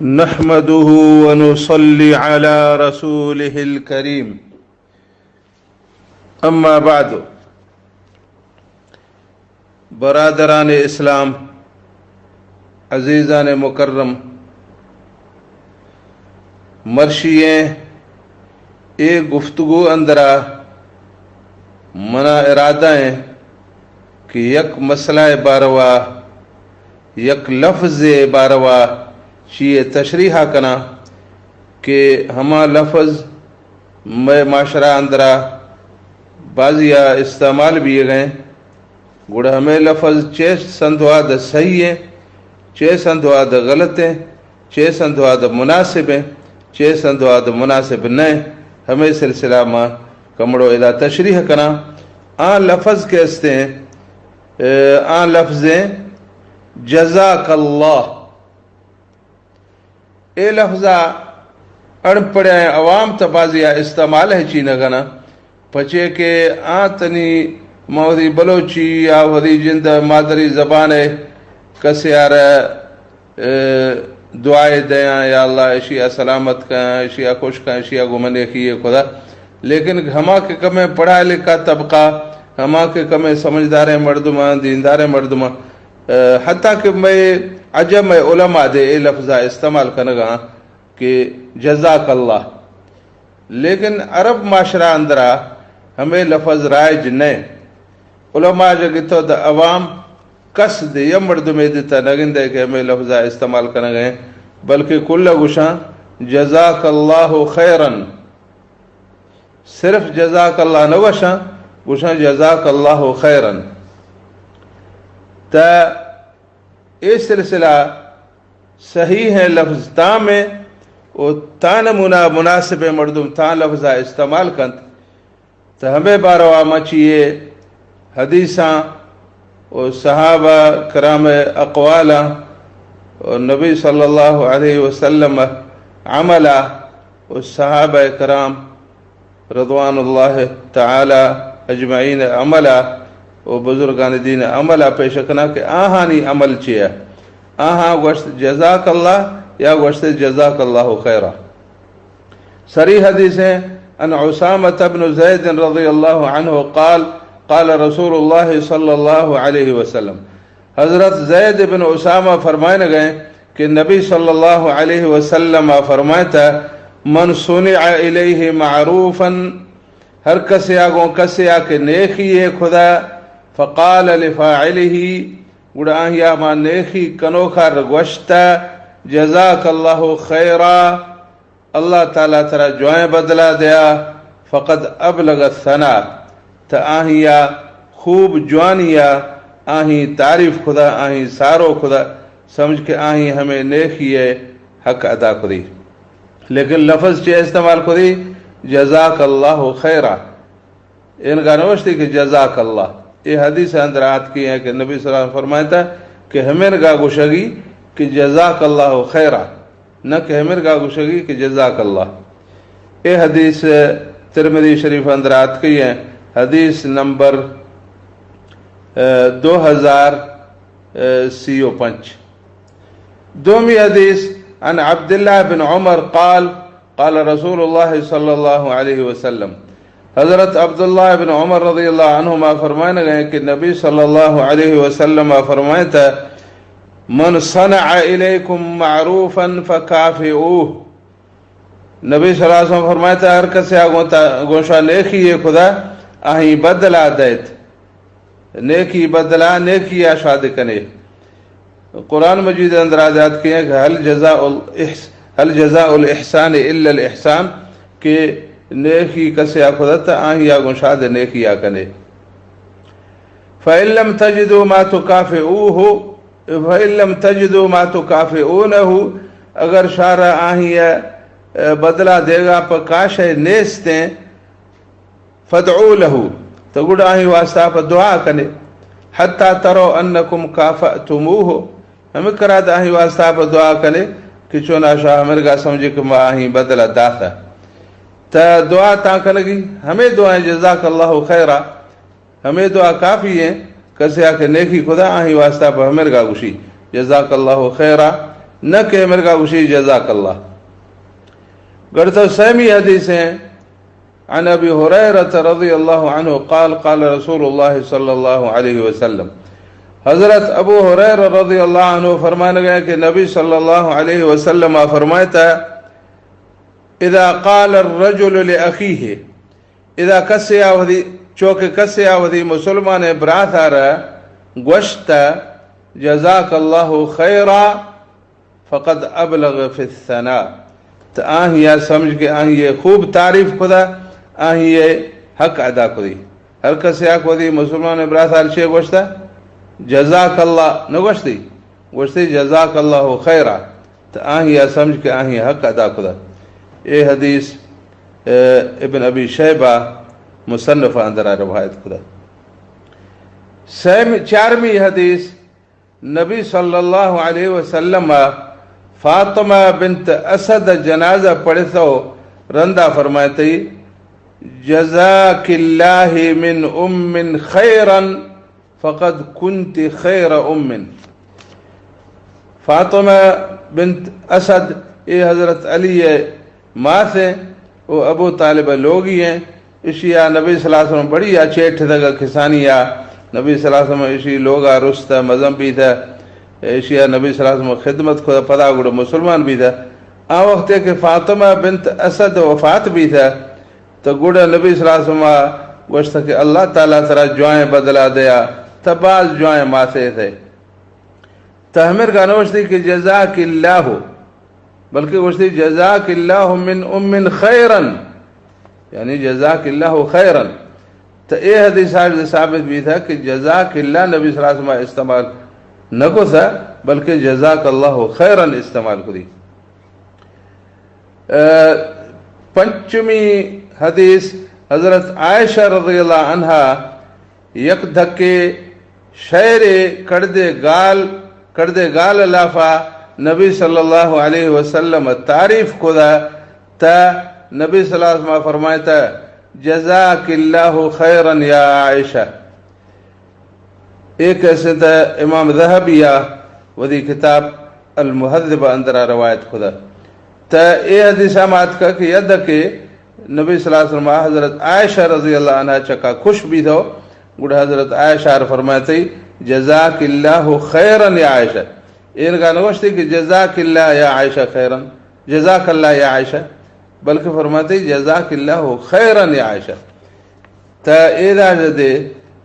नहमदुहु व नुसल्ली अला रसूलिहिल करीम। अम्मा बाद, बरादरान इस्लाम, अजीज़ान मुकर्रम, मर्शियें एक गुफ्तगू अंदरा मना इरादा है कि यक मसला बारवा यक लफ्ज़ बारवा शीए तशरीहा कना कि हमा लफ्ज़ में माशरा अंदरा बाजिया इस्तेमाल भी गए गुड़ हमें लफ्ज़ चे संधवाद सही है, चे संधवाद गलत है, चे संधवाद मुनासिब है, चे संधवाद मुनासिब न हमें सिलसिला मां कमड़ो इदा तशरीह कना आ लफ्ज़ के हस्ते आ लफ्ज़ें जज़ाकल्लाह ए लफ्ज़ा अणपढ़ अवाम तबाजिया इस्तेमाल है चीन गना पचे के आ तनी मौदी बलोची या वरी जिंद मादरी ज़बान है कसे यार दुआए दया या अल्लाह एशिया सलामत का एशिया खुश का एशिया गुमने की ये खुदा। लेकिन हमा के कमे पढ़ा लिखा तबका, हमा के कमे समझदार मर्दुमा दीनदार मर्दुमा हत्ता कि मैं अजम उलमा दे ए लफ्ज़ा इस्तेमाल कनगा कि जज़ाकल्लाह। लेकिन अरब माशरा अंदरा हमें लफ्ज़ राइज न उलमा जगितो द अवाम कसद या मर्द में देता नगिंदे के हमें लफ्ज़ा इस्तेमाल करने गए बल्कि कुल्ला गुशा जज़ाकल्लाहु खैरन, सिर्फ जज़ाकल्लाह न वशा गुशा जज़ाकल्लाहु खैरन। ता ये सिलसिला सही है लफ्ज़ ता में वो ता नमूना मुनासिब मर्दुम ता लफ्ज़ा इस्तेमाल कन तो हमें बारवा मचिए हदीसा और सहाबा कराम अक़वाला और नबी सल्लल्लाहु अलैहि वसल्लम अमला और सहाबा कराम रज़वानुल्लाह ताला अजमईन अमला और बुजुर्गान दीन अमला पेश करना के आहानी अमल चिया आहा वश्त जज़ाकल्लाह या वश्त जज़ाकल्लाहु खैरा। सरी हदीस है अन उसामा इब्न ज़ैद रज़ियल्लाहु अन्हु क़ाल रसूलुल्लाह सल्लल्लाहु अलैहि वसल्लम, हज़रत ज़ैद इब्न उसामा फरमाने गए कि नबी सल्लल्लाहु अलैहि वसल्लम फरमाता मन सुनिअ इलैहि मारूफन, हर कसे आगो कसे आके नेकी है खुदा फ़क़ाल लिफ़ाइलिही गुड़ाहिया मा नेकी कनोखा रगवश्ता जज़ाकल्लाहु खैरा, अल्लाह ताला तरा जुआए बदला दिया फ़क़द अबलग सना त आहिया खूब जुआनिया आही तारीफ खुदा आही सारो खुदा समझ के आही हमें नेकी है हक अदा करी। लेकिन लफ्ज़ चे इस्तेमाल करी जज़ाकल्लाहु खैरा इनका नवश्ती कि जज़ाकल्लाह। ये हदीस अंदर आत की है कि नबी सल्लल्लाहु अलैहि वसल्लम फरमाता कि हमें गा गुशगी कि जज़ाकल्लाहु खैरा, न कि हमें गा गुशगी कि जज़ाकल्लाह। ये हदीस तिरमिज़ी शरीफ अंदर आत की है, हदीस नंबर 2005। दोमी हदीस अन अब्दुल्लाह बिन उमर क़ाल रसूलुल्लाह सल्लल्लाहु अलैहि वसल्लम, हज़रत अब्दुल्लाह बिन उमर रज़ियल्लाहु अन्हुमा फरमाने गए कि नबी सल्लल्लाहु अलैहि वसल्लम फरमाता मन सनअ इलैकुम मारूफन फकाफिऊह, नबी सल्लल्लाहु अलैहि वसल्लम फरमाता हर कसे आगोता गोशा नेकी है खुदा आही बदला दैत नेकी बदला नेकी आशाद कने। कुरान मजीद अंदर आजाद किए हल जज़ाउल इहसान इल्ला अल इहसान के नेकी कसे आखुदत आही आगोशाद नेकी आ कने। फ़इल्लम तजिदु मा तुकाफ़िऊहु फ़इल्लम तजिदु मा तुकाफ़िऊनहु, अगर शारा आही बदला देगा पर काश नेस्ते फ़दऊ लहू तो गुड़ा ही वास्ता पर दुआ कने हत्ता तरो अन्नकुम काफ़अतुमूहु, हमें करा दाही वास्ता पर दुआ कने कि चोना शाह हमें गा समझे कि माँ ही बदला दाता तो दुआ ताकन लगी हमें दुआ जज़ाकल्लाहु खैरा, हमें दुआ काफ़ी है कसे आके नेकी खुदा आही वास्ता पर हमें गा गुशी जज़ाकल्लाहु खैरा न के मिर्गा उशी जज़ाकल्लाह। गढ़तो सहमी हदीस हैं अन अबी हुरैरह रज़ियल्लाहु अन्हु क़ाल क़ाल रसूलुल्लाह सल्लल्लाहु अलैहि वसल्लम, हज़रत अबू हुरैरह रज़ियल्लाहु अन्हु फरमाने गए कि नबी सल्लल्लाहु अलैहि वसल्लम फरमाता, इदा क़ाल अर्रजुलु लिअख़ीहि, इदा कस्या वदी चौके कस्या वदी मुसलमान ब्राथार गोश्त जज़ाकल्लाहु खैरा फ़क़द अबलग़ फ़िस्सना, तो आहिया समझ के आहिए खूब तारीफ खुदा आहिए हक अदा खुदी। हर कस्या खुदी मुसलमान ब्राथार छे गोश्ता जज़ाकल्लाह न गोश्ती गोश्ती जज़ाकल्लाहु खैरा, तो आहिया समझ के आहिए हक अदा खुदा। ये हदीस इब्न अबी शैबा मुसन्नफ़ अंदर रवायत खुदा। चारवीं हदीस नबी सल्लल्लाहु अलैहि वसल्लम फातिमा बिन्त असद जनाजा पढ़े तो रंदा फरमाती, जज़ाकिल्लाहि मिन उम्मिन खैरन फ़क़द कुन्ति खैर उम्मिन। फातिमा बिन्त असद ये हज़रत अली माँ से वो अबू तालिब लोग ही हैं। इशिया नबी सल्लल्लाहु अलैहि वसल्लम बड़ी चेठ तक खिसानिया नबी सल्लल्लाहु अलैहि वसल्लम इसी लोग रुस्त मज़म भी था। एशिया नबी सल्लल्लाहु अलैहि वसल्लम खिदमत खुदा पदा गुड़ मुसलमान भी था। आ वक्त कि फातिमा बिन्त असद वफ़ात भी था तो गुड़ नबी सल्लल्लाहु अलैहि वसल्लम गोश्त के अल्लाह ताला तरह जुआएं बदला दिया तबाज जुआएं माथे थे तहमीर का नोश्ती कि जज़ाकिल्लाहु, बल्कि गोश्ती जज़ाकिल्लाहु मिन उम्मिन खैरन, यानी जज़ाकिल्लाहु खैरन। तो ये हदीस साबित भी था कि जज़ाकिल्लाह नबी सल्लल्लाहु अलैहि वसल्लम इस्तेमाल न को था बल्कि जज़ाकल्लाहु खैरन इस्तेमाल को दी। पंचमी हदीस हज़रत आयशा रज़ियल्लाहु अन्हा यक धक्के शेरे कड़दे गाल लाफा नबी सल्लल्लाहु अलैहि वसल्लम तारीफ खुदा ता नबी सल्लल्लाहु अलैहि वसल्लम फरमाता, जज़ाकिल्लाहु खैरन या आयशा। एक ऐसे तो इमाम ज़हबिया वदी किताब अल मुहज़्ज़ब अंदर रवायत खुदा तो ये हदीसा मात का कि यद के नबी सल्लल्लाहु अलैहि वसल्लम हज़रत आयशा रज़ियल्लाहु अन्हा चका खुश भी थो गुड़ हज़रत आयशा फरमाती, जज़ाकिल्लाहु खैरन या आयशा। इनका नवश्ती कि जज़ाकिल्लाह या आयशा खैरन, जज़ाकल्लाह या आयशा, बल्कि फरमाती जज़ाकिल्लाहु खैरन या आयशा। तो एदा जदे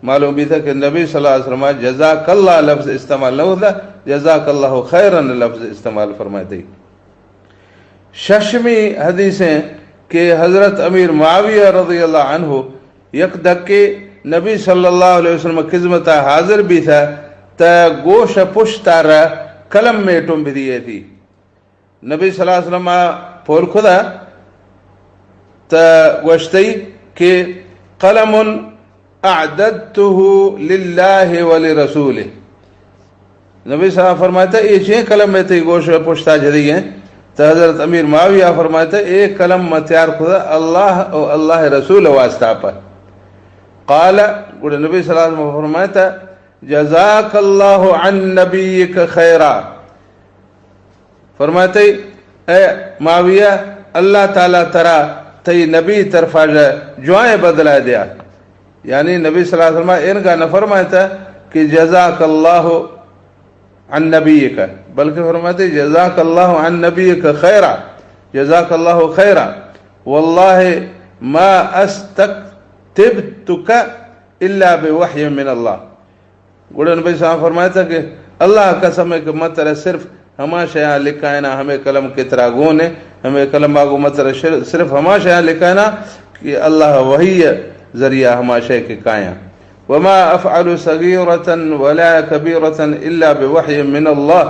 मालूम भी था कि नबी सल्लल्लाहु अलैहि वसल्लम जज़ाकल्लाह लफ्ज़ इस्तेमाल न होता, जज़ाकल्लाहु खैरन लफ्ज़ इस्तेमाल फरमाती। शशमी हदीसें कि हज़रत अमीर मुआविया रज़ियल्लाहु अन्हु यक धक्के नबी सल्लल्लाहु अलैहि वसल्लम खिदमत हाजिर भी था तो गोश पुश्तार कलम में टुम भी दिए थी। नबी सल्लल्लाहु अलैहि वसल्लम फोल खुदा तो वश्तई के कलमुन अअददतुहु लिल्लाहि व लिरसूलिहि। नबी सल्लल्लाहु फरमाते ये छे कलम में थी गोश पुश्ता जदी हैं तो हज़रत अमीर मुआविया फरमाते एक कलम मत्यार खुदा अल्लाह और अल्लाह रसूल वास्ता पर। क़ाल गुड़ नबी सल्लल्लाहु अलैहि वसल्लम फरमाता, जज़ाकल्लाहु अन नबिय्यिक खैरा। फरमाते ए मुआविया अल्लाह ताला तरा तई नबी तरफा जुआएं बदला दिया। यानी नबी सल्लल्लाहु अलैहि वसल्लम इनका न फरमाता कि जज़ाकल्लाहु अन नबिय्यिक, बल्कि फरमाते जज़ाकल्लाहु अन नबिय्यिक खैरा, जज़ाकल्लाहु खैरा वल्लाहि मा अस्तक्तिबतुक इल्ला बिवह्य मिन अल्लाह। गुड़ नबी साहब फरमाता कि अल्लाह कसम है कि मतलब सिर्फ हमाशा यहाँ लिखा है ना हमें कलम के तरह गुण है, हमें कलम आगो मतलब सिर्फ हमाशा यहाँ लिखा है ना कि अल्लाह वही जरिया हमाशा के काया। वमा अफ़अलु सगीरतन वला कबीरतन इल्ला बिवह्य मिन अल्लाह।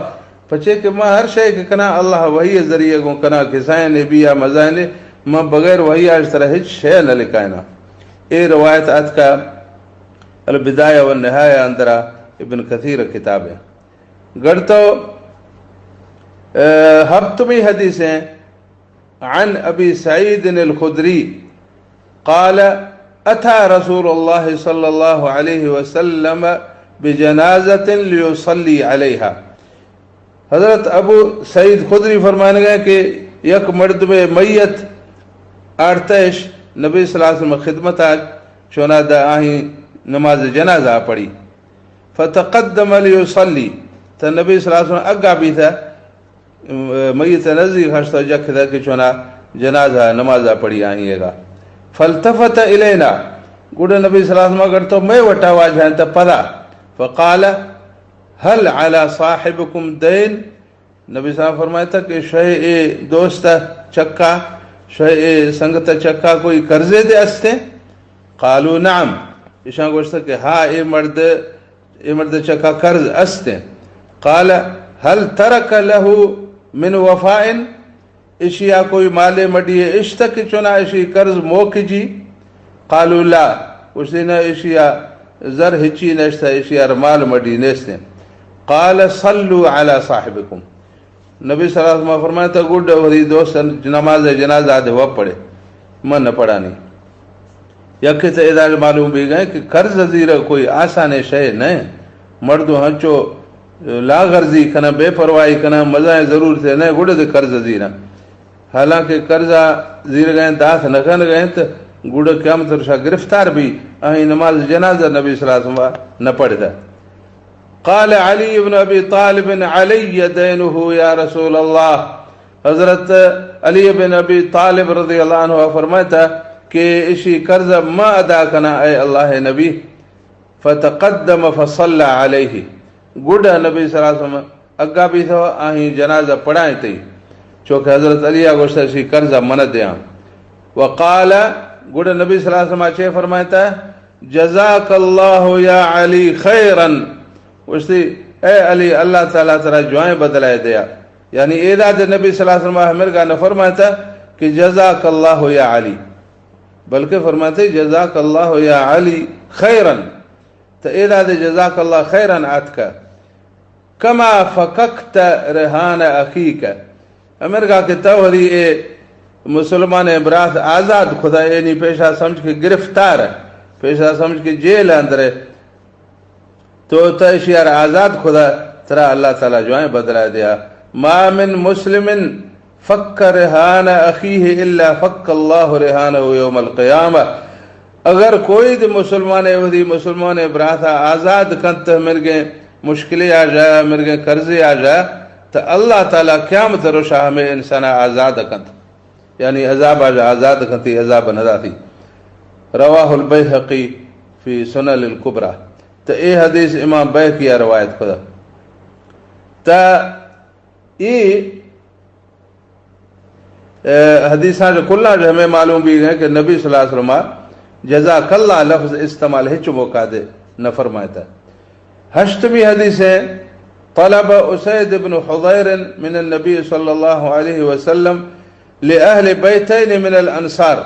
पचे कि मां हर शय के कना अल्लाह वही जरिए को कना खिसाए ने भी या मज़ा ने मां बगैर वही आज तरह हिच शय न लिखाए ना। ये रवायत आज का अल बिदाया व निहाया अंदरा इब्न कसीर किताब है। गढ़ तो हफ्तमी हदीसें अन अबी सईद अल खुदरी क़ाल अथा रसूलुल्लाह सल्लल्लाहु अलैहि वसल्लम बिजनाज़तिन लियुसल्ली अलैहा। हज़रत अबू सईद खुदरी फरमाने गए कि यक मर्द में मैयत आर्तश नबी सल्लल्लाहु अलैहि वसल्लम खिदमत आज चोना द आही नमाज जनाजा पढ़ी फ़तक़द्दम लियुसल्ली त नबी सल्लल्लाहु अलैहि वसल्लम अगा भी था मैयत नज़दीक हश्ता जख था कि चोना जनाजा नमाजा पढ़ी आहीगा फल्तफ़त इलैना गुड नबी सल्लल्लाहु अलैहि वसल्लम अगर तो मैं वटा वाजान त पदा फ़क़ाल हल अला साहिबकुम दैन नबी साहब फरमाया था कि शह ए दोस्त चक्का शह ए संगत चक्का कोई कर्जे दे अस्ते कालू नाम ईशा गोश्त के हाँ ए मर्द चक्का कर्ज अस्ते काल हल तरक लहू मिन वफाइन इशिया कोई माले मडिये इश्तक चुना इशी कर्ज मोक जी कालू ला उस दिन इशिया जर हिची नश्ता इशिया माल मडी नेस्ते काल सल्लू अला साहिबकुम नबी सल्लल्लाहु अलैहि वसल्लम फरमाया था गुड वरी दोस्त नमाज जनाजा दे वह पढ़े मन न पढ़ा नहीं यके तो एदा मालूम भी गए कि कर्ज ज़ीर कोई आसान शय न मर्दो हचो लागर्जी कना बेपरवाही कना मज़ा ज़रूर थे न गुड दे कर्ज ज़ीर हालांकि कर्जा ज़ीर गए दास न खन गए तो गुड क़यामत रुशा गिरफ्तार भी अहीं नमाज जनाजा नबी सल्लल्लाहु अलैहि वसल्लम न पढ़ता क़ाल अली इब्न अबी तालिब अलैय दैनुहु या रसूल अल्लाह हज़रत अली इब्न अबी तालिब रज़ियल्लाहु अन्हु फरमाता कि इसी कर्ज मा अदा कना ए अल्लाह नबी फ़तक़द्दम फ़सल्ला अलैहि गुड नबी सल्लल्लाहु अलैहि वसल्लम अगा भी थो आहीं जनाजा पढ़ाए तई छोके हज़रत अली गोश्त इसी कर्ज मन दिया वक़ाल गुड नबी सल्लल्लाहु अलैहि वसल्लम चे फरमाता जज़ाकल्लाहु या अली खैरन उसकी ए अली अल्लाह ताला तेरा जुआएं बदलाए दिया यानी एदाद नबी सल्लल्लाहु अलैहि वसल्लम हमें का न फरमाता कि जज़ाकल्लाहु या अली बल्कि फरमाते जज़ाकल्लाहु या अली खैरन तो एदाद जज़ाकल्लाह खैरन आतका कमा फ़कक्त रहन अखीक अमेरिका के तवरी ए मुसलमान बरात आज़ाद खुदा यानी पेशा समझ के गिरफ्तार पेशा समझ के जेल अंदर तो तशियार आज़ाद खुदा तेरा अल्लाह ताला जो है बदला दिया मा मिन मुस्लिमिन फ़क्क रिहान अखीह इल्ला फ़क्क अल्लाहु रिहानहु यौमल क़ियामा अगर कोई भी मुसलमान बराता आज़ाद कंत मिर्गे मुश्किलें आ जाए मिर्गे कर्जे आ जाए तो अल्लाह ताला क़यामत रोशा हमें इंसान आज़ाद कंत यानी अज़ाब आ जाए आज़ाद कंती अज़ाब नदा थी रवाहुल बैहक़ी फ़ी सुननिल कुबरा तो ये हदीस इमाम बैहक़ी रवायत खुदा तो ये हदीसा जो कुल्ला जो हमें मालूम भी है कि नबी सल्लल्लाहु अलैहि वसल्लम जज़ाकल्लाह लफ्ज़ इस्तेमाल हिच मौका दे न फरमाता हश्तमी हदीस है तलब उसैद इब्न हुज़ैर मिन नबी सल्लल्लाहु अलैहि वसल्लम ले अहले बैतैन मिन अल अंसार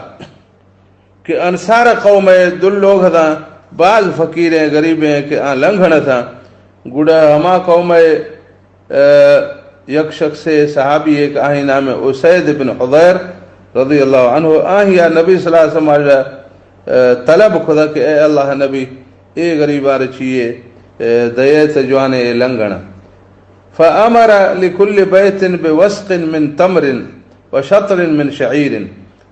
कि अंसार कौम है दुल लोग था बाज फ़कीर हैं गरीब हैं कि लंघन था गुड़ा हमा कौम यक शख्स सहाबी एक आही नाम उसैद इब्न हुज़ैर रज़ियल्लाहु अन्हु आही या नबी सल्लल्लाहु अलैहि वसल्लम तलब खुदा कि ए अल्लाह नबी ए गरीबार छिए दयत जवाने लंघन फ़अमर लिकुल्लि बैतिन बिवस्क़िन मिन तमरिन व शतरिन मिन शईरिन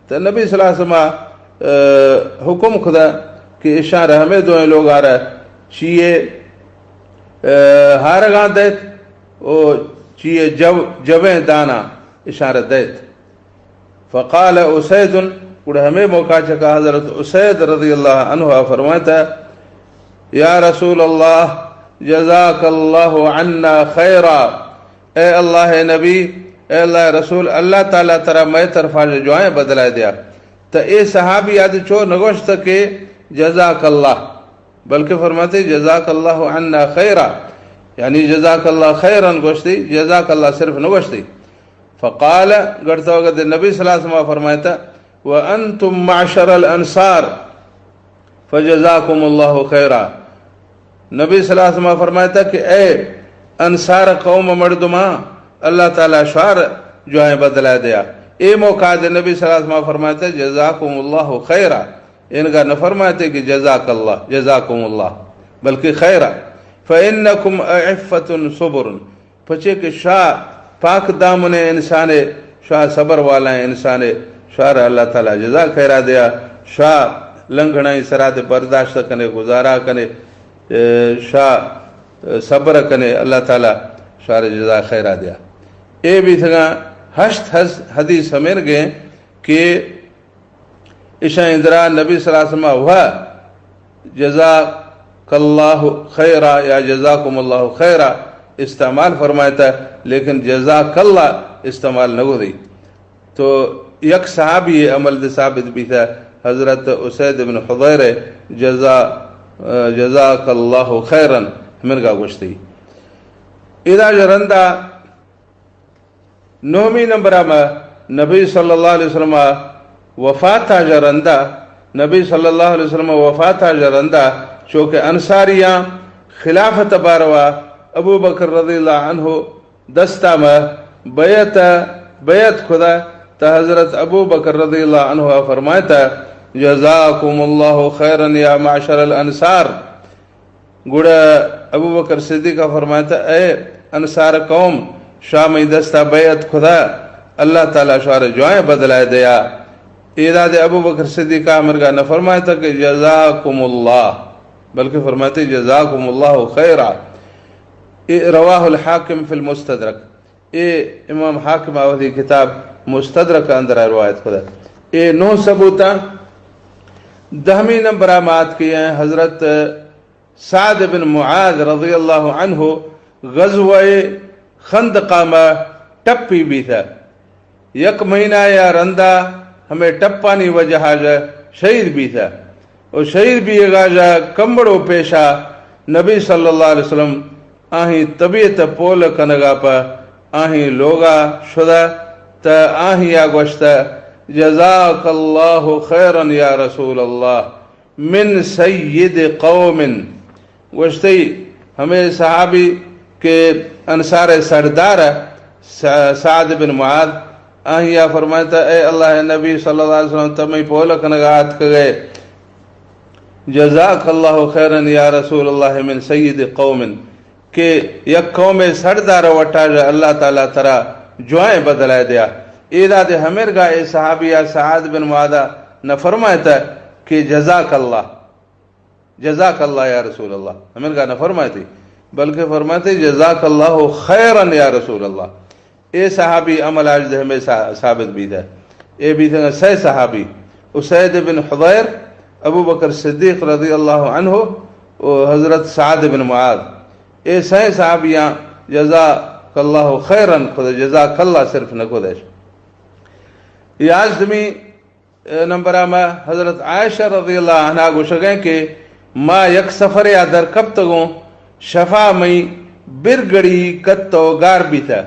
तो नबी सल्लल्लाहु अलैहि वसल्लम हुक्म खुदा कि इशार हमें दो लोग आ रहा छिए हार गा दैत ओ छिए जवे दाना इशारा दैत फ़क़ाल उसैदुन उड़ हमें मौका चका हज़रत उसैद रज़ियल्लाहु अन्हु फरमाता या रसूल अल्लाह जज़ाकल्लाहु अन्ना खैरा ए अल्लाह नबी ए अल्लाह रसूल अल्लाह ताला तेरा मैं तरफा जो है बदला दिया तो ए सहाबी आदि चो नगोश्त के जज़ाकल्लाह बल्कि फरमाते जज़ाकल्लाहु अन्ना खैरा यानी जज़ाकल्लाह खैरन गोश्ती जज़ाकल्लाह सिर्फ नगोश्ती फ़क़ाल गढ़ता वक़्त नबी सल्लल्लाहु अलैहि वसल्लम फरमाता व अंतुम माशरल अंसार फ़जज़ाकुमुल्लाहु खैरा नबी सल्लल्लाहु अलैहि वसल्लम फरमाता कि ए अंसार कौम मर्दमा अल्लाह ताला शार जो है बदला दिया ए मौका दे नबी सल्लल्लाहु अलैहि वसल्लम फरमाता जज़ाकुमुल्लाहु खैरा इनका न फरमाते कि जज़ाकुमुल्लाह बल्कि खैरा फ़इन्नकुम अइफ़्फ़तुन सुबुरुन पचे के शाह पाक दामने इंसान शाह सबर वाला इंसान शाह अल्लाह ताला जजा खैरा दिया शाह लंघना सरात बर्दाश्त कने गुजारा कने शाह सब्र कने अल्लाह ताला शाह जजा खैरा दिया। ए भी थगा हश्त हदीस समेर गए कि इशा इंदरा नबी सल्लल्लाहु अलैहि वसल्लम हुआ जज़ाकल्लाहु खैरा या जज़ाकुमुल्लाहु खैरा इस्तेमाल फरमाता, लेकिन जज़ाकल्ला इस्तेमाल न हो रही। तो यक सहाबी अमल दे साबित भी था हज़रत उसैद बिन हुदैर जज़ाकल्लाहु खैरन हमें का गुश्ती इदा जरंदा 9वीं नंबर में नबी सल्लल्लाहु अलैहि वसल्लम वफात जरंदा नबी सल्लल्लाहु अलैहि वसल्लम वफात जरंदा चूँकि अंसारियाँ खिलाफत बारवा अबू बकर रज़ियल्लाहु अन्हु दस्ता में बैत खुदा तो हज़रत अबू बकर रज़ियल्लाहु अन्हु फरमाता जज़ाकुमुल्लाहु खैरन या माशरल अंसार। गुड़ा अबू बकर सिद्दीक़ फरमाता ए अंसार कौम शामी दस्ता बैत खुदा अल्लाह ताला शार जुआएं बदला दिया। इदाद अबू बकर सिद्दीक़ अमरगा न फरमाता कि जज़ाकुमुल्लाह बल्कि फरमाते जज़ाकुमुल्लाहु खैरा। रवाहुल हाकिम फिल मुस्तदरक इमाम हाकिम आवधी किताब मुस्तदरक अंदर रवायत खुदा। ये 9 सबूता 10वीं नंबर आमात की हैं हज़रत साद बिन मुआज़ रज़ियल्लाहु अन्हु ग़ज़वे खंदक़ा में टप्पी भी था। एक महीना या रंदा हमें टप्पानी वजह शहीद भी था और शहीद भी गाजा कमड़ो पेशा नबी सल्लल्लाहु अलैहि वसल्लम आही तबीयत पोल कनगा पर आही लोगा शुदा त आही या गोश्त जज़ाकल्लाहु खैरन या रसूल अल्लाह मिन सय्यिद कौमिन गोश्ती हमें सहाबी के अंसार सरदार साद बिन मुआज़ आही या फरमाता ए अल्लाह नबी सल्लल्लाहु अलैहि वसल्लम तमें पोल कनगा हाथ गए जज़ाकल्लाहु खैरन या रसूल अल्लाह मिन सय्यिद कौमिन के यक कौम सरदार वटा अल्लाह ताला तरा जुआएं बदला दिया। इदाद हमेर गा ए सहाबिया साद बिन मुआदा न फरमाता कि जज़ाकल्लाह या रसूल अल्लाह हमेर गा न फरमाती बल्कि फरमाते जज़ाकल्लाहु खैरन या रसूल अल्लाह। ए सहाबी अमल आज हमें साबित भी था। ए भी थे सह सहाबी उसैद बिन हुदैर अबू बकर सिद्दीक़ रज़ियल्लाहु अन्हु और हज़रत साद बिन मुआज़ ए सह सहाबियाँ जज़ाकल्लाहु खैरन खुद जज़ाकल्लाह सिर्फ न खुदेश। याज़मी नंबर में हज़रत आयशा रज़ियल्लाहु अन्हा गुशगें के माँ यक सफ़र या दर कब तगों शफा मई बिरगड़ी कत्तो गार भी था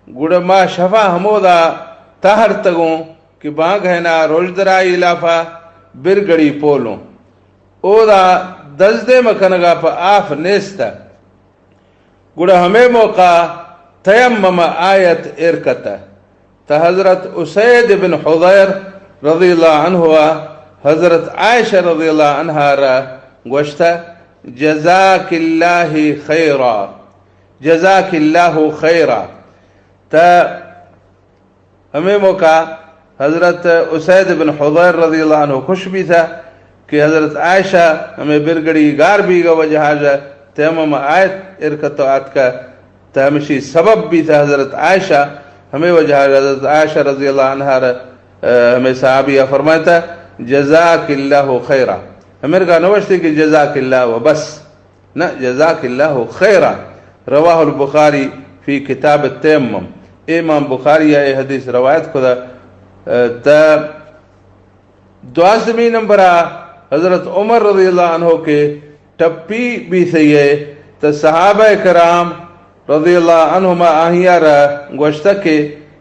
गुड़ माँ शफा हमोदा ताहर तगों कि बांग है ना रोजदरा इलाफा बिरगड़ी पोलों ओदा दजदे मकनगा पर आफ नेस्ता गुड़ा हमें मौका तयम्मम आयत इरकता तो हज़रत उसैद बिन हुदैर रज़ियल्लाहु अन्हु हज़रत आयशा रज़ियल्लाहु अन्हा गोश्ता जज़ाकिल्लाहि जज़ाकिल्लाहु खैरा। तो हमें मौका हज़रत उसैद बिन हुदैर रज़ियल्लाहु अन्हु खुश भी था कि हज़रत आयशा हमें बिरगड़ी गार भी का वजह तयम्मुम आयत इरकत का तहमशी सबब भी था। हज़रत आयशा हमें वजह हज़रत आयशा रज़ियल्लाहु अन्हा हमें सहाबिया फरमाता जज़ाकिल्लाहु खैरा हमें का नवश्ती कि जज़ाकिल्लाहु बस न जज़ाकिल्लाहु खैरा। रवाहुल बुखारी फी किताब तयम्मुम इमाम बुखारी ये हदीस रवायत खुदा। द्वाज़मी नंबर हज़रत उमर रज़ियल्लाहु अन्हु के टप्पी भी सही है तो सहाबा कराम रज़ियल्लाहु अन्हुमा आहियार गोश्त के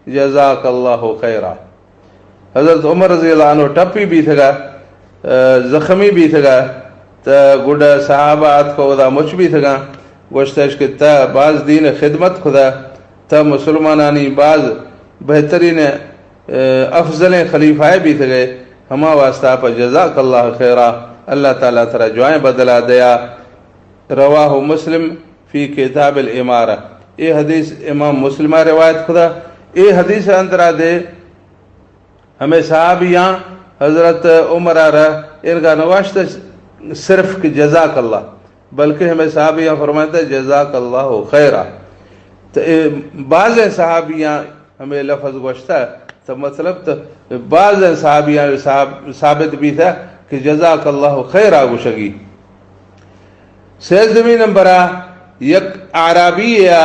जज़ाकल्लाहु खैरा। हज़रत उमर रज़ियल्लाहु अन्हु टप्पी भी थगा ज़ख्मी भी थगा तो गुड सहाबात को उदा मुच भी थगा गोश्तश के त बाज दीन खिदमत खुदा त मुसलमानानी बाज बेहतरीन अफजल खलीफाए भी थे गए हमा वास्ता पर जज़ाकल्लाहु खैरा अल्लाह ताला तरा जुआएं बदला दिया। रवाहु मुस्लिम फी किताबिल इमारा ये हदीस इमाम मुस्लिम रिवायत खुदा। ये हदीस अंदर दे हमें साहबियाँ हजरत उमर इनका नवाश्त सिर्फ कि जज़ाक अल्लाह, बल्कि हमें साहबियाँ फरमाते जज़ाक अल्लाह खैरा। तो बाज़ साहबियाँ हमें लफ्ज़ गोश्ता तो मतलब तो बाज़ साहबियाँ साबित भी था कि जज़ाक अल्लाह खैरा गुशगी। सेज़मी नंबर यक आराबी या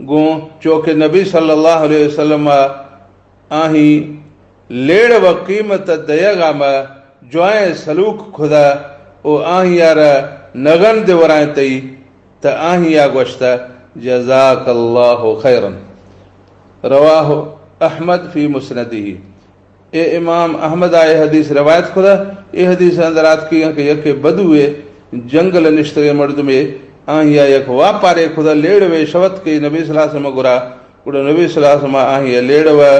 गो चौके नबी सल्लल्लाहु अलैहि वसल्लम आही लेड़ व कीमत दयगा में जोए सलूक खुदा ओ आही यार नगन देवराए तई त आही या गोश्ता जज़ाकल्लाहु खैरन। रवाहु अहमद फी मुस्नदिही। ए इमाम अहमद आए हदीस रवायत खुदा। ये हदीस अंदरात की कि यके बदुए जंगल निश्तगे मर्द में आहिया यक वापारे खुदा लेड़वे शवत के नबी सल्लल्लाहु अलैहि वसल्लम गुरा उड़ा नबी सल्लल्लाहु अलैहि वसल्लम आहिया लेड़वा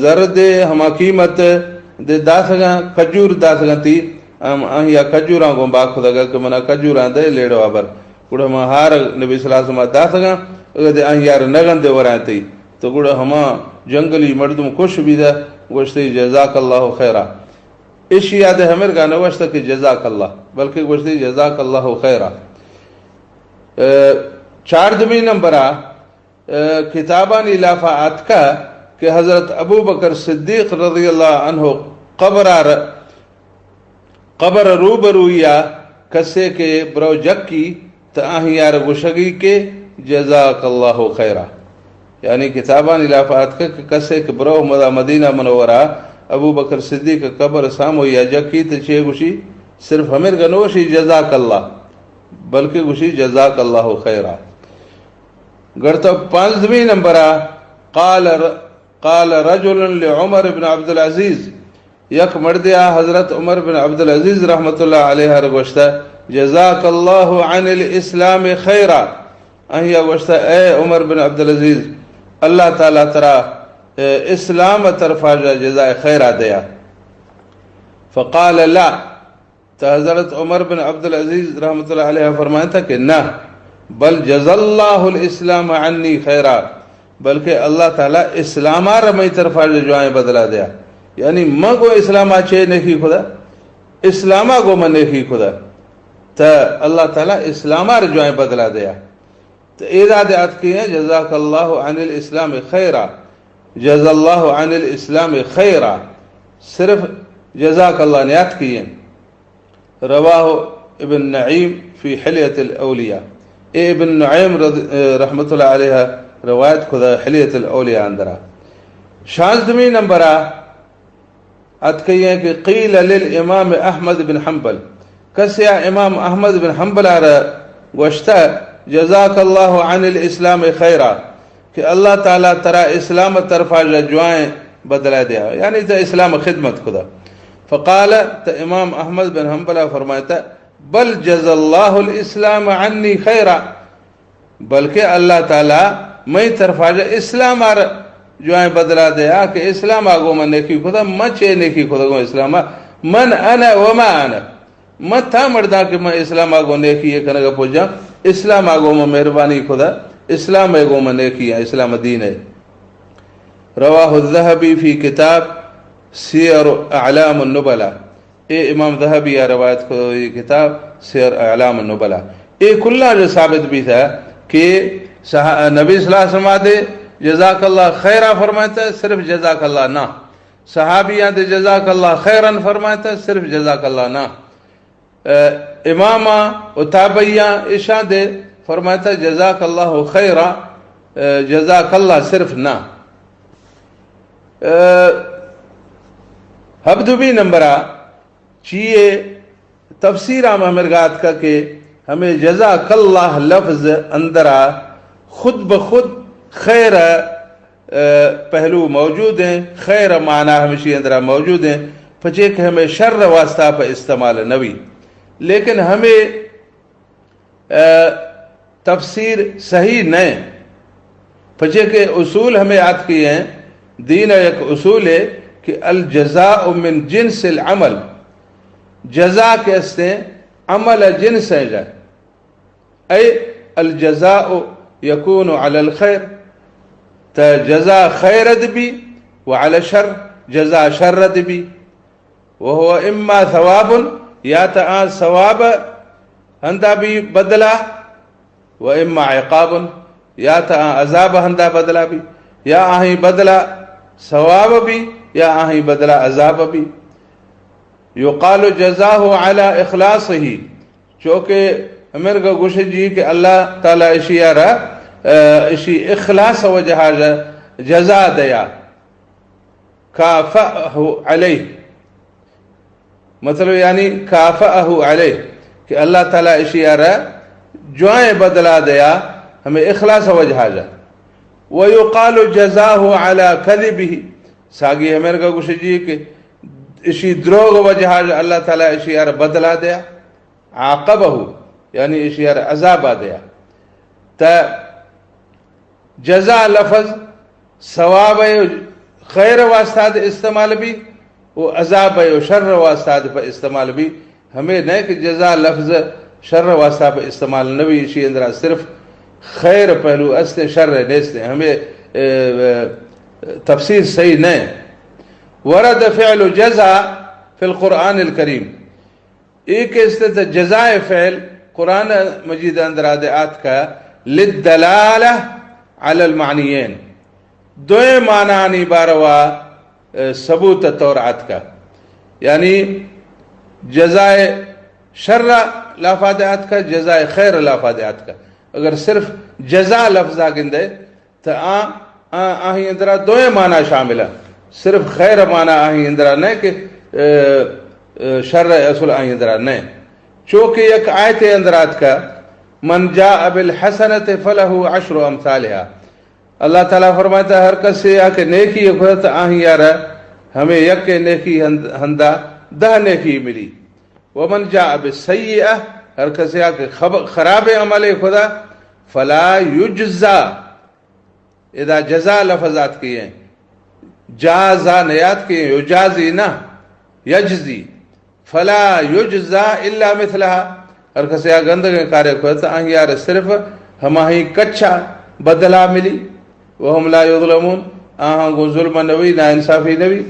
जरदे हमा कीमत दे दासगा खजूर दासगा ती आहिया खजूरा गो बा खुदा के मना खजूरा दे लेड़वा बर उड़ा हम हार नबी सल्लल्लाहु अलैहि वसल्लम दासगा अगर आहिया नगन दे वराती तो गुड़ा हमा जंगली मर्दम खुश भी दा गोश्ती जज़ाकल्लाहु खैरा। इस याद हमें का नवश्त कि जज़ाकल्लाह बल्कि गोश्ती जज़ाकल्लाहु खैरा। चारदमी नंबरा किताबान इलाफा आतका कि हजरत अबू बकर सिद्दीक रज़ियल्लाहु अन्हु कबर रूबरूया कसे के ब्रो जक्की त आहियार गुशगी के जज़ाकल्लाहु खैरा। यानी किताबान इलाफात के कसे के ब्रो मदीना मनोवरा अबू बकर सिद्दीक कबर सामो या जक्की तो छे गुशी सिर्फ हमें गनोशी जज़ाकल्लाह बल्कि गुशी जज़ाकल्लाहु खैरा। गढ़ता 5वीं नंबरा काल रजुलन ले उमर इब्न अब्दुल अजीज यक मर्दिया हजरत उमर बिन अब्दुल अजीज रहमतुल्लाह अलैहि गोश्ता जज़ाकल्लाहु अनिल इस्लाम खैरा। अहिया गोश्ता ए उमर बिन अब्दुल अजीज अल्लाह ताला तरा इस्लाम तरफा जज़ाए खैरा दया। फ़क़ाल ला तो हजरत उमर बिन अब्दुल अजीज रहमतुल्लाह अलैहि फरमाया था कि ना बल जज़ल्लाहुल इस्लाम अन्नी खैरा, बल्कि अल्लाह ताला इस्लामा रमई तरफा जज़ाए बदला दया। यानी म गो इस्लामा चे नेकी खुदा इस्लामा गो मन नेकी खुदा तो अल्लाह ताला इस्लामा रजवाए बदला दया। तो इरादे याद की है जज़ाकल्लाहु अनिल इस्लाम खैरा, जज़ल्लाहु अनिल इस्लाम खैरा, सिर्फ जज़ाकल्लाह ने याद की है। रवाहु इब्न नईम फी हिलियतिल औलिया। इब्न नईम रहमतुल्लाह अलैहि रवायत खुदा हिलियतिल औलिया अंदरा। 7वीं नंबरा अत कही है कि क़ील लिल इमाम अहमद बिन हम्बल कसिया इमाम अहमद बिन हम्बल गोश्ता जज़ाकल्लाहु अनिल इस्लाम खैरा कि अल्लाह ताला तरा इस्लाम तरफा जज़ाए बदला दिया, यानी तो इस्लाम खिदमत खुदा। फ़क़ाल तो इमाम अहमद बिन हम्बल फरमाता बल जज़ल्लाहुल इस्लाम अन्नी खैरा, बल्कि अल्लाह ताला मई तरफा इस्लाम जो है बदला दया कि इस्लाम आगो मन नेकी खुदा मचे नेकी खुदा गो इस्लाम मन अना वमा अना मत था मर्दा कि मैं इस्लाम आगो नेकी ये कनगा पूजा इस्लाम आगो में मेहरबानी खुदा इस्लाम एगो में नेकी है इस्लाम दीन है। रवाहु ज़हबी फी किताब सियर अअलाम नुबला। ए इमाम ज़हबी या रवायत को ये किताब सियर अअलाम नुबला। ये कुल्ला जो साबित भी था कि नबी सल्लल्लाहु अलैहि वसल्लम जज़ाकल्लाह खैरा फरमाता है सिर्फ जज़ाकल्लाह ना, सहाबियाँ दे जज़ाकल्लाह खैरन फरमाता है सिर्फ जज़ाकल्लाह ना, इमामा उताबैया इशा दे फरमाता है जज़ाकल्लाह खैरा जज़ाकल्लाह सिर्फ ना। हब्दुबी नंबरा चीए तफसीरा महमरगात का के हमें जज़ाकल्लाह लफ्ज़ अंदरा खुद ब खुद खैर पहलू मौजूद हैं, खैर माना हमेशा अंदर मौजूद हैं, पचे के हमें शर्र वास्ता पर इस्तेमाल नबी, लेकिन हमें तफसीर सही नहीं पचे के उसूल हमें याद किए हैं। दीन एक उसूल है कि अल जज़ाउ मिन जिन्सिल अमल, जज़ा कैसे अमल जिन्स है जाए अल जज़ाउ यकून अलल खैर, त जज़ा खैरत भी व अल शर जज़ा शर्रत भी। वह इम्मा सवाबुन, या त आ सवाब हंदा भी बदला, व इम्मा इक़ाबुन, या त आ अजाब हंदा बदला भी, या आही बदला सवाब भी या आही बदला अजाब भी। युक़ालु जज़ाहु अला इख़लासिही, चूँकि अमीर का गुश जी कि अल्लाह ताला इशी यारा इशी इख़लास वजह जज़ा दया काफ़अहु अलैह, मतलब यानी काफ़अहु अलैह कि अल्लाह ताला इशी यारा जोए बदला दया हमें इख़लास वजह जा। व युक़ालु जज़ाहु अला कज़िबिही, सागी अमीर का गुश जी कि इशी द्रोग वजह अल्लाह ताला इशी यारा बदला दया, आक़बहु यानी इशी यारा अज़ाबा दया। त जज़ा लफ्ज़ सवाब खैर वास्ताद इस्तेमाल भी, वो अजाब शर वास्ताद पर इस्तेमाल भी। हमें न कि जज़ा लफ्ज़ शर वास्ता पर इस्तेमाल न भी, इसी अंदर सिर्फ खैर पहलू अस्ते शर नेस्ते, हमें तफसीर सही न। वरद फ़िअल जज़ा फ़िल क़ुरआनिल करीम, एक इस्ते जज़ाए फ़िअल कुरान मजीद अंदर आत का लिद्दलाला अलल मानियैन, दोए मानानी बारवा सबूत तौर आत का, यानी जज़ाए शर्रा लाफाद आत का, जज़ाए खैर लाफाद आत का। अगर सिर्फ जज़ा लफ्ज़ आगिंदे तो आही अंदरा दोए माना शामिल है, सिर्फ खैर माना आही अंदरा न कि शर असल आही अंदरा न। चूँकि एक आयत अंदरात का मन जा बिल हसनत फलहु अशरु अमसालिहा, अल्लाह ताला फरमाता हर कस से आके नेकी खुद आही यार हमें यक नेकी हंदा 10 नेकी मिली। वमन जा बिस्सय्यअ, हर कस से आके खराब अमल खुदा फला युज्जा, इदा जज़ा लफ्ज़ात किए जाज़ा नयात किए, युजाज़ी ना यजज़ी, फला युज्जा इल्ला मिथलहा, हर कसे आ गंद कार्य खुद आही यार सिर्फ हमाही कच्चा बदला मिली। वह हम ला युज़लमून, आहा को जुल्म नवी ना इंसाफी नवी।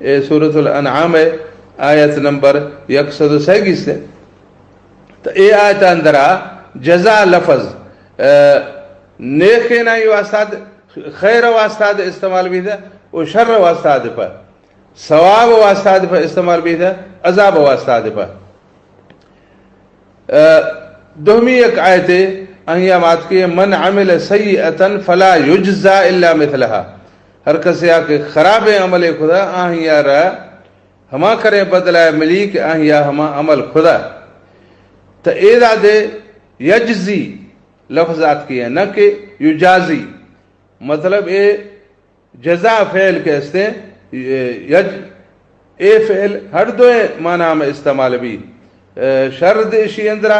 ए सूरतुल अनआम है आयत नंबर 137 से। तो ये आयत अंदरा जज़ा लफ्ज़ नेक ना वास्ताद खैर वास्ताद इस्तेमाल भी था, वो शर वास्ताद पर सवाब वास्ताद पर इस्तेमाल भी था, अजाब वास्ताद पर। दोहमी एक आयत अहिया बात की मन अमिल सय्यअतन फला युज्जा इल्ला मिथलहा, हर कसे आके खराब अमल खुदा आहिया रा हमा करे बदला मिली कि आहिया हमा अमल खुदा। तो एदा दे यजजी लफ्जात की है न कि युजाजी, मतलब ए जज़ा फ़ेल के हस्ते यज ए फ़ेल हर दो माना में इस्तेमाल भी, शर देशी अंदरा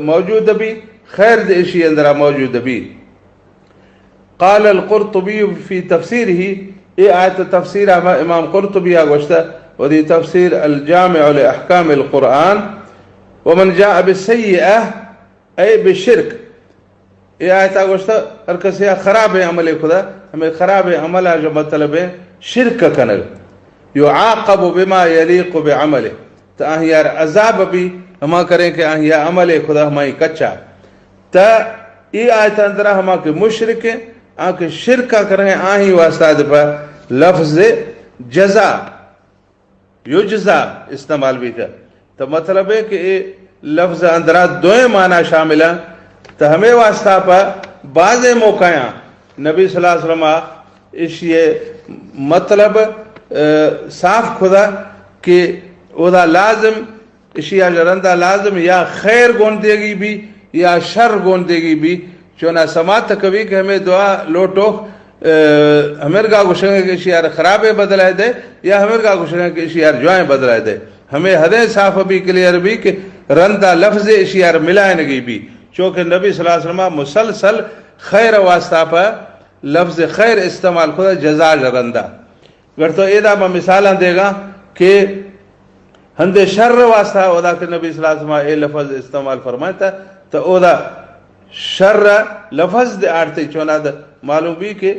मौजूद भी, खैर देशी अंदरा मौजूद भी। क़ाल अल-क़ुरतुबी फ़ी तफ़सीरिही, ये आयत तफ़सीर इमाम क़ुरतुबी आगोश्ता वदी तफ़सीर अल-जामिअ लि-अहकाम अल-क़ुरआन, वमन जाअ बिस्सय्यअ ऐ बिश्शिर्क, ये आयत आगोश्ता हर कसे खराब अमल खुदा हमें खराब अमल जो मतलब है शिरक कनल, युआक़बु बिमा यलीक़ु बिअमलिही, तो आहियार अजाब भी हमा करें कि आहिया अमल खुदा हमारी कच्चा। तो ये आयत अंदरा हमा के मुशरिक आके शिरका करें आही वास्ताद पर लफ्ज़ जज़ा युज्जा इस्तेमाल भी कर। तो मतलब है कि ये लफ्ज़ अंदरा दोए माना शामिल है। तो हमें वास्ता पर बाज़े मौक़या नबी सल्लल्लाहु अलैहि वसल्लम इस ये मतलब साफ खुदा कि उदा लाजिम इशिया जरंदा लाजिम या खैर गोन देगी भी या शर गोन देगी भी, चुना समात कभी कि हमें दुआ लोटो हमें गा गुशंगे कि इशियार खराबे बदलाए दे या हमें गा गुशंगे कि इशियार जुआएं बदलाए दे। हमें हदे साफ भी क्लियर भी कि रंदा लफ्ज़ इशियार मिलाए नगी भी, चूँकि नबी सल्लल्लाहु अलैहि वसल्लम मुसलसल खैर वास्ता पर लफ्ज़ खैर इस्तेमाल खुदा जज़ा रंदा। अगर तो एदा मैं मिसाल देगा कि हंदे शर वास्ता ओदा के नबी सल्लल्लाहु अलैहि वसल्लम ए लफ्ज़ इस्तेमाल फरमाता तो ओदा शर्र लफ्ज़ दे आड़ते चवंदा त मालूम बि के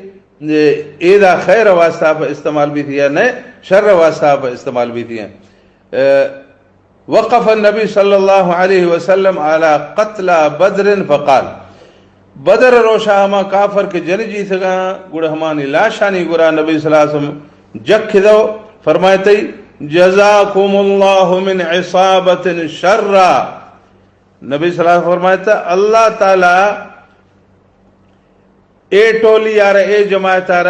एदा खैर वास्ता पे इस्तेमाल भी थी न शर्र वास्ता पे इस्तेमाल भी थी। वक़फ़ नबी सल्लल्लाहु अलैहि वसल्लम अला क़त्ल बदर फ़क़ाल बदर रोशा हमा काफर के जन जी सगा गुड़ हमानी लाशानी गुरा नबी सल्लल्लाहु अलैहि वसल्लम जख दो फरमायतई जज़ाकुमुल्लाहु मिन इसाबतिन शर्रा। नबी सल्लल्लाहु अलैहि वसल्लम फरमायता अल्लाह ताला ए टोली यार ए जमात यार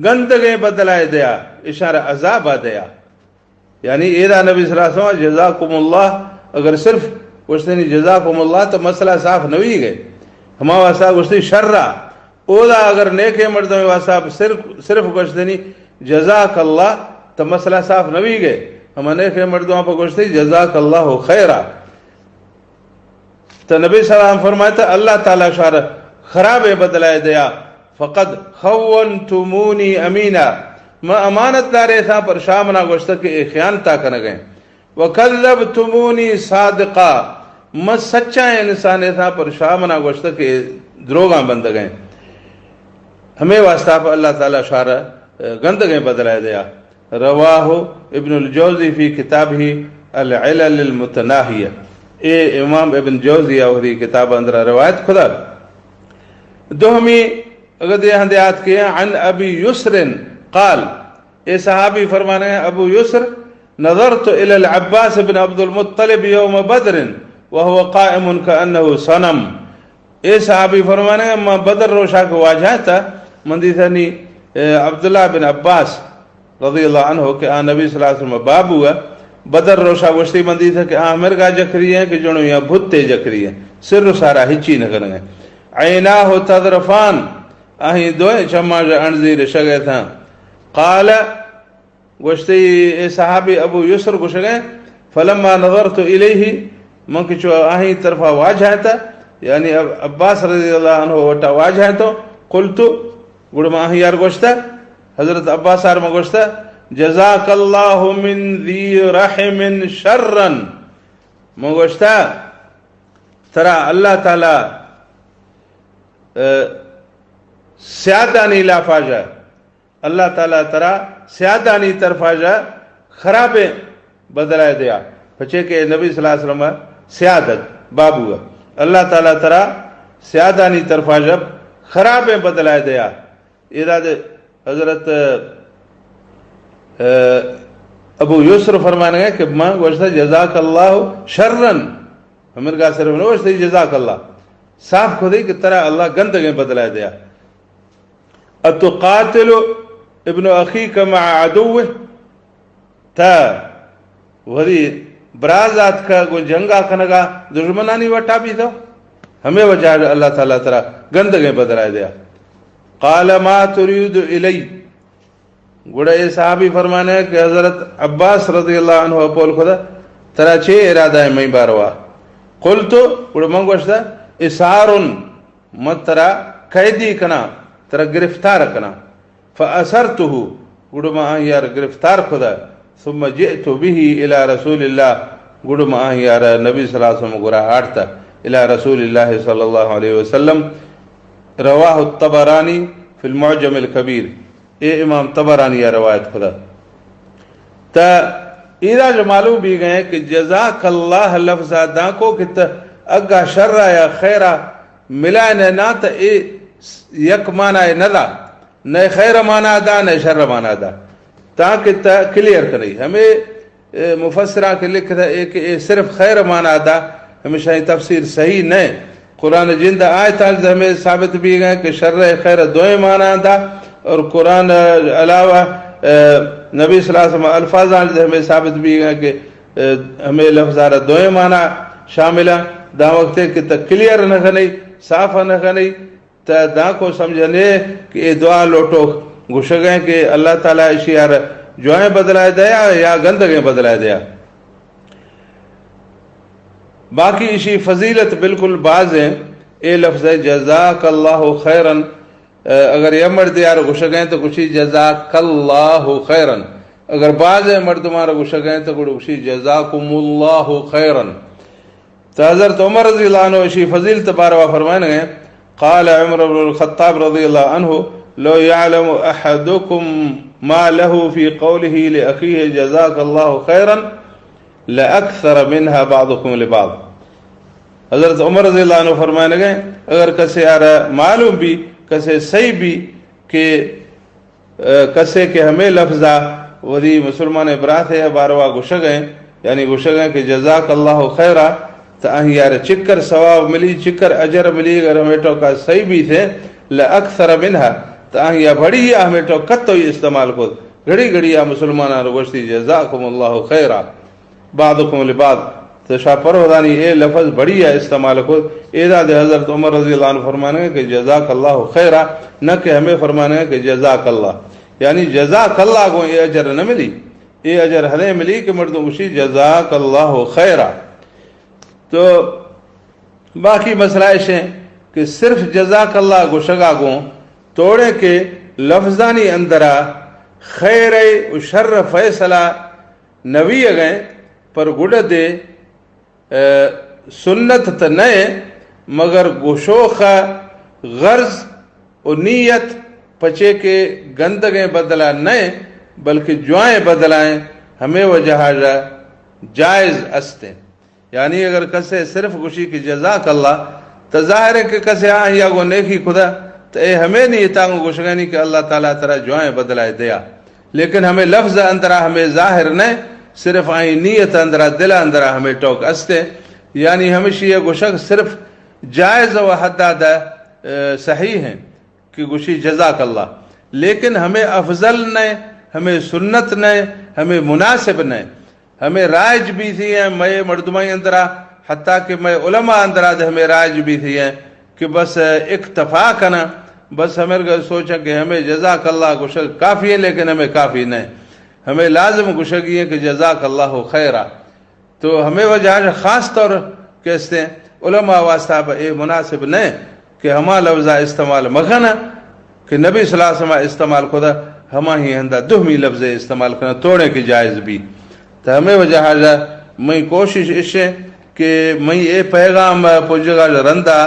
गंदगे बदलाए दया इशारा अजाब आ दया यानी एदा नबी सल्लल्लाहु अलैहि वसल्लम जज़ाकुमुल्लाह अगर सिर्फ कुछ नहीं जज़ाकुमुल्लाह तो मसला साफ न हुई गए हमा वास्ता कुछ शर्रा ओदा अगर नेके मर्दों वास्ता सिर्फ कुछ नहीं जज़ाकल्लाह तो मसला साफ न हुई गए हम नेके मर्दों पर कुछ नहीं जज़ाकल्लाहु खैरा। तो नबी सल्लल्लाहु अलैहि वसल्लम फरमाता अल्लाह ताला शार खराबे बदलाए दया फ़क़द खव्वनतुमूनी अमीना मैं अमानतदारे था पर शामना गोश्त के ख़यानता कर गए वकल्लबतुमूनी सादिक़ा मैं सच्चा इंसान था पर शामना गोश्त के द्रोगा बंद गए हमें वास्ता पर अल्लाह ताला शार गंदगे बदलाए दया। रवाहु इब्नुल जौज़ी फी किताबिही अल इलल मुतनाहिया ए इमाम इब्न जौज़ी और किताब अंदर रवायत खुदा दोहमी अगर हदियात किए अन अबी युस्रिन क़ाल ए सहाबी फरमाने अबू युस्र नज़रतु इलल अब्बास बिन अब्दुल मुत्तलिब यौम बदरिन व हुवा क़ाइमुन कअन्नहु सनम। ए सहाबी फरमाने मैं बदर रोशा को वाजह था मंदी थनी अब्दुल्लाह बिन अब्बास रज़ियल्लाहु अन्हु के आ नबी सल्लल्लाहु अलैहि वसल्लम बाबू बदर रोशा वस्ती मंदी था कि आ मिर्गा जखरी है कि जुणो या भुत्ते जखरी है सिर सारा हिची न करेंगे ऐना हो तदरफान अही दो चम्मा अणजीर शगे था काल गोश्ती ए सहाबी अबू युसर को शगे फलम्मा नज़रतु इलैहि मंक चो अही तरफा वाजह था यानी अब्बास रज़ियल्लाहु अन्हु वटा वाजह तो कुलतु गुड़ में अही यार गोश्ता हजरत अब्बास यार में गोश्ता जज़ाकल्लाहु मिन ज़ी रहमिन शर्रन मैं गोश्ता तरा अल्लाह ताला स्यादानी लाफाजा अल्लाह ताला तरा स्यादानी तरफाजा खराबे बदलाए दिया बच्चे के नबी सल्लल्लाहु अलैहि वसल्लम स्यादत बाबू अल्लाह ताला तरा स्यादानी तरफाजा खराबे बदलाए दिया इरादे हजरत अबू युसर फरमाने गए कि मां गोश्ता जज़ाकल्लाहु शर्रन हमें का सिर्फ गोश्ता जज़ाकल्लाह साफ खुदी की तरह अल्लाह गंदगे बदला दिया। अतुकातिलु इब्नु अखीक मा अदुव्व था वरी बराजात का गो जंगा कनगा दुश्मनानी वटा भी तो हमें वजह अल्लाह ताला तरह गंदगे बदला दिया। क़ाल मा तुरीदु इलै गुड़े साहबी फरमाने कि हजरत अब्बास रज़ियल्लाहु अन्हु बोल खुदा तरह छे इरादा है मई बारवा कुल तो गुड़ मंगोश्ता इसारुन मत तरा कैदी कना तरा गिरफ्तार कना फ़असरतुहु गुड़ मा यार गिरफ्तार खुदा सुम्मा जिअतु बिही इला रसूलिल्लाह गुड़ मा यार नबी सल्लल्लाहु अलैहि वसल्लम गुरा आड़ता इला रसूलिल्लाह सल्लल्लाहु अलैहि वसल्लम। रवाहु तबरानी फिल मुअज्जमिल कबीर ए इमाम तबरानी या रवायत खुदा ता इरा जो मालूम भी गए कि जज़ाकल्लाह लफ्ज़ा दाको कि अगा शर्रा या खैरा मिला ना तो ए यक माना है नदा न खैर माना दा न शर्र माना दा ताकि क्लियर करी हमें मुफस्सरा के लिखता है कि सिर्फ खैर माना दा हमेशा ये तफसीर सही न कुरान जिंद आयत हमें साबित भी गए कि शर्र खैर दो माना दा और कुरान अलावा नबी सल्लल्लाहु अलैहि वसल्लम अल्फाज हमें साबित भी गए कि हमें लफ्ज़ारा दो माना शामिल दा वक्त कि क्लियर न खनी साफ न खनी दा को समझने कि ये दुआ लोटो घुस गए कि अल्लाह ताला इसी यार जोए बदलाए दिया या गंदगे बदलाए दिया। बाकी इसी फजीलत बिल्कुल बाज है ए लफ्ज़ जज़ाकल्लाहु खैरन अगर यह मर्द यार घुस गए तो कुछ जज़ाकल्लाहु खैरन अगर बाज मर्द मार घुस गए तो कुछ जज़ाकुमुल्लाहु खैरन। तो हज़रत उमर रज़ियल्लाहु अन्हु इसी फजीलत बारवा फरमाने गए क़ाल उमर इब्नुल ख़त्ताब रज़ियल्लाहु अन्हु लो यअलमु अहदुकुम मा लहु फ़ी क़ौलिही लिअख़ीहि जज़ाकल्लाहु खैरन लअक्सर मिन्हा बादुकुम लिबाद। हज़रत उमर रज़ियल्लाहु अन्हु फरमाने गए अगर कसे यार मालूम भी कसे सही भी कि कसे के हमें लफ्ज़ा वरी मुसलमान इब्रात है बारवा गुशगें यानी गुशगें कि जज़ाकल्लाहु खैरा तो अं यार चिकर सवाब मिली चिकर अजर मिली अगर हमें टोका सही भी थे ल अक्सर मिनहा तो अं या बड़ी या हमें टो कत ही इस्तेमाल को घड़ी घड़ी या मुसलमान गोश्ती जज़ाकुमुल्लाहु खैरा बादुकुम लिबाद तो शाह परवदानी ए लफ्ज़ बड़ी या इस्तेमाल को एदाद हज़रत उमर रज़ियल्लाहु अन्हु फरमाने कि जज़ाकल्लाहु खैरा न कि हमें फरमाने कि जज़ाकल्लाह यानी जज़ाकल्लाह को ये अजर न मिली ये अजर हले मिली कि मर्द उसी जज़ाकल्लाहु खैरा। तो बाकी मसलाइश हैं कि सिर्फ जज़ाकल्लाह गुशगा को तोड़े के लफ्ज़ानी अंदरा खैर शर फैसला नवी गए पर गुड़ दे सुन्नत त नए मगर गुशोख गर्ज और नीयत पचे के गंदगे बदला नए बल्कि जुआएं बदलाएं हमें वह जहाजा जायज़ अस्ते यानी अगर कसे सिर्फ खुशी की जज़ाकल्लाह तो ज़ाहिर है कि कसे आ या गो नेकी खुदा तो ए हमें नहीं तांगो गुशगनी कि अल्लाह ताला तरह जुआएं बदलाए दिया लेकिन हमें लफ्ज़ अंदरा हमें ज़ाहिर न सिर्फ आई नीयत अंदरा दिल अंदरा हमें टोक अस्ते यानी हमेशा ये गुशक सिर्फ जायज़ व हद्दाद सही हैं कि गुशी जज़ाकल्लाह लेकिन हमें अफजल न हमें सुन्नत न हमें मुनासिब न हमें राज भी थी हैं मैं मर्दमाई अंदरा हत्ता कि मैं उलमा अंदरा हमें राज भी थी हैं कि बस इक्तफा करना बस हमें सोचा कि हमें जज़ाकल्लाह गुशक काफ़ी है लेकिन हमें काफ़ी न हमें लाजम गुशगी है कि जज़ाकल्लाहु खैरा। तो हमें वजह ख़ास तौर कहते हैं उलमा वास्ता ए मुनासिब न कि हमा लफ्ज़ा इस्तेमाल मखना कि नबी सल्लल्लाहु अलैहि वसल्लम इस्तेमाल खुदा हमा ही हंदा दुहमी लफ्ज़ इस्तेमाल करना तोड़े की जायज़ भी तो हमें वजह मई कोशिश इसे कि मई ए पैगाम पुजगा रंदा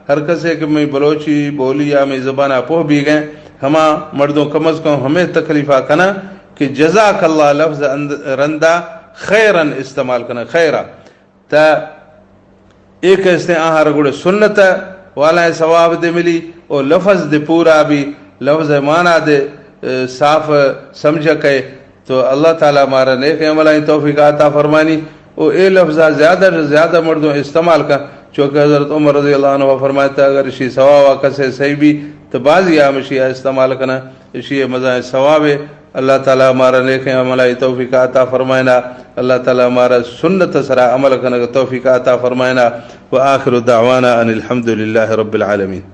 हर कसे कि मई बलोची बोली या मई ज़बाना पोह भी गए हमा मर्दों कम अज़ कम हमें तकलीफ़ा करना कि जज़ाकल्लाह लफ्ज़ रंदा खैरन इस्तेमाल करना खैरा तो एक इसने आहार गुड़े सुन्नत वाला सवाब दे मिली और लफ्ज़ दे पूरा भी लफ्ज़ माना दे साफ समझ के तो अल्लाह ताला मारा नेक अमल तौफीक अता फरमानी और ए लफ्ज़ा ज़्यादा से ज़्यादा मर्दों इस्तेमाल कर चूँकि हज़रत उमर रज़ियल्लाहु अन्हु फरमाता अगर इसी सवाब कसे सही भी तो बाज़ी आमशिया इस्तेमाल करना इसी मज़ा सवाब है। अल्लाह ताला हमारा नेक अमल तौफीक अता फरमाइना अल्लाह ताला हमारा सुन्नत सरा अमल करने का तौफीक अता फरमाइना व आखिर दावाना अनिल हम्दुलिल्लाहि रब्बिल आलमीन।